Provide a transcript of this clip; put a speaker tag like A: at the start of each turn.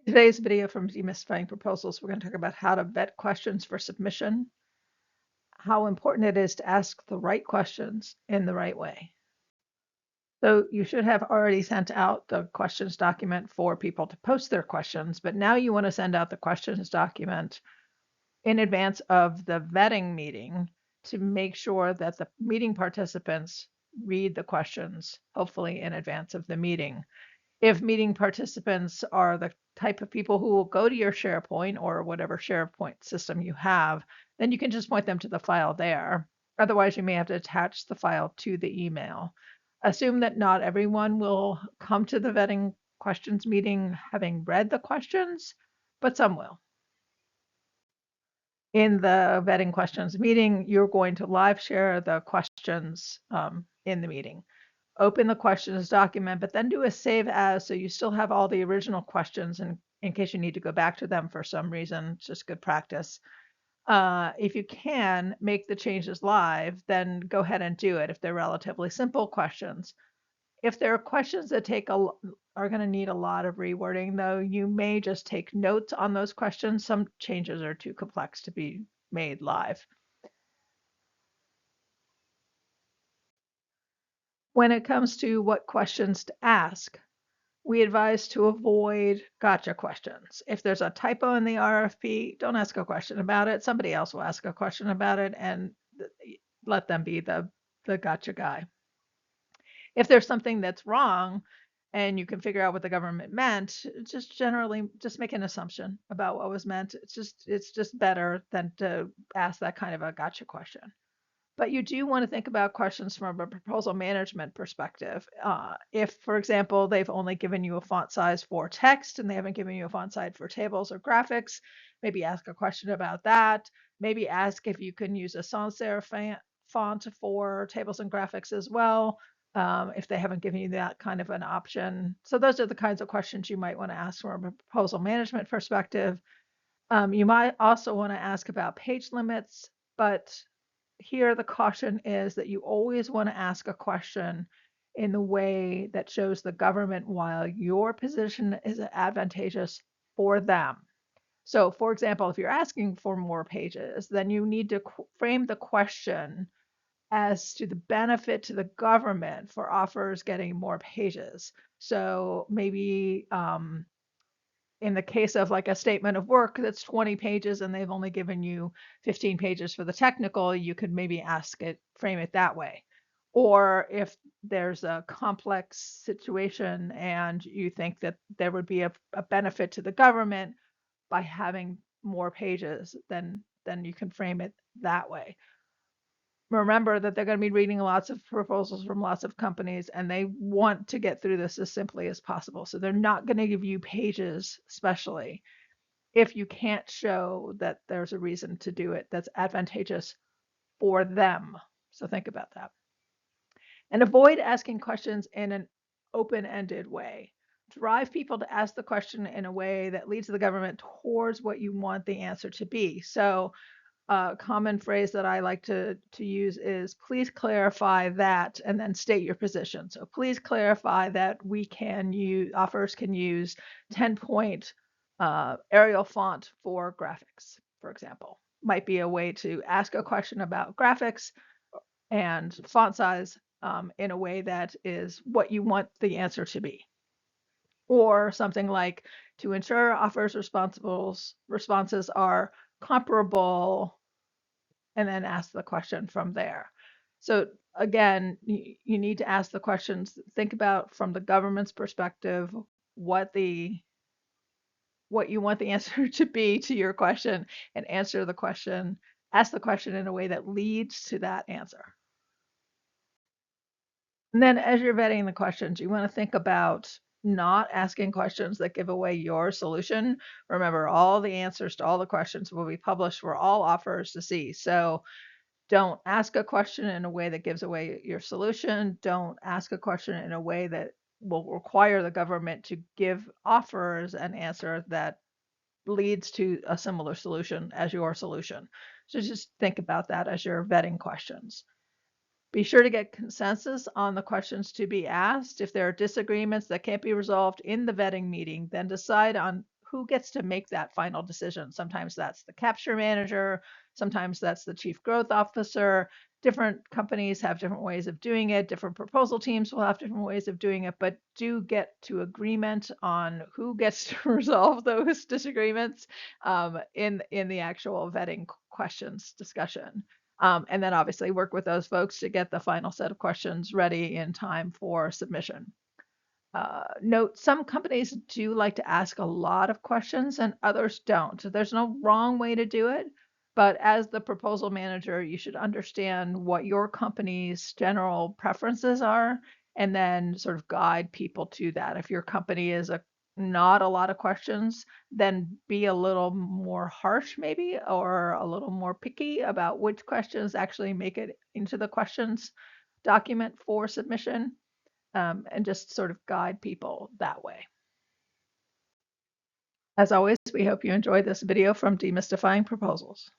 A: Today's video from Demystifying Proposals, we're going to talk about how to vet questions for submission, how important it is to ask the right questions in the right way. So you should have already sent out the questions document for people to post their questions, but now you want to send out the questions document in advance of the vetting meeting to make sure that the meeting participants read the questions, hopefully in advance of the meeting. If meeting participants are the type of people who will go to your SharePoint or whatever SharePoint system you have, then you can just point them to the file there. Otherwise, you may have to attach the file to the email. Assume that not everyone will come to the vetting questions meeting having read the questions, but some will. In the vetting questions meeting, you're going to live share the questions in the meeting. Open the questions document, but then do a save as so you still have all the original questions in case you need to go back to them for some reason. It's just good practice. If you can make the changes live, then go ahead and do it if they're relatively simple questions. If there are questions that are going to need a lot of rewording, though, you may just take notes on those questions. Some changes are too complex to be made live. When it comes to what questions to ask, we advise to avoid gotcha questions. If there's a typo in the RFP, don't ask a question about it. Somebody else will ask a question about it and let them be the gotcha guy. If there's something that's wrong and you can figure out what the government meant, just generally just make an assumption about what was meant. It's just better than to ask that kind of a gotcha question. But you do want to think about questions from a proposal management perspective. If, for example, they've only given you a font size for text and they haven't given you a font size for tables or graphics, maybe ask a question about that. Maybe ask if you can use a sans serif font for tables and graphics as well, if they haven't given you that kind of an option. So those are the kinds of questions you might want to ask from a proposal management perspective. You might also want to ask about page limits, but here the caution is that you always want to ask a question in the way that shows the government while your position is advantageous for them. So, for example, if you're asking for more pages, then you need to frame the question as to the benefit to the government for offers getting more pages. So maybe in the case of like a statement of work that's 20 pages and they've only given you 15 pages for the technical, you could maybe frame it that way. Or if there's a complex situation and you think that there would be a benefit to the government by having more pages, then you can frame it that way. Remember that they're going to be reading lots of proposals from lots of companies and they want to get through this as simply as possible. So they're not going to give you pages, especially if you can't show that there's a reason to do it that's advantageous for them. So think about that. And avoid asking questions in an open-ended way. Drive people to ask the question in a way that leads the government towards what you want the answer to be. So a common phrase that I like to use is please clarify that and then state your position. So please clarify that offers can use 10-point Arial font for graphics, for example. Might be a way to ask a question about graphics and font size in a way that is what you want the answer to be. Or something like to ensure offers responses are comparable, and then ask the question from there. So again, you need to ask the questions, think about from the government's perspective, what you want the answer to be to your question, and ask the question in a way that leads to that answer. And then as you're vetting the questions, you want to think about not asking questions that give away your solution. Remember, all the answers to all the questions will be published for all offers to see. So don't ask a question in a way that gives away your solution. Don't ask a question in a way that will require the government to give offers an answer that leads to a similar solution as your solution. So just think about that as you're vetting questions. Be sure to get consensus on the questions to be asked. If there are disagreements that can't be resolved in the vetting meeting, then decide on who gets to make that final decision. Sometimes that's the capture manager, sometimes that's the chief growth officer. Different companies have different ways of doing it. Different proposal teams will have different ways of doing it, but do get to agreement on who gets to resolve those disagreements in the actual vetting questions discussion. And then obviously work with those folks to get the final set of questions ready in time for submission. Note, some companies do like to ask a lot of questions and others don't. There's no wrong way to do it, but as the proposal manager, you should understand what your company's general preferences are and then sort of guide people to that. If your company is not a lot of questions, then be a little more harsh maybe, or a little more picky about which questions actually make it into the questions document for submission, and just sort of guide people that way. As always, we hope you enjoyed this video from Demystifying Proposals.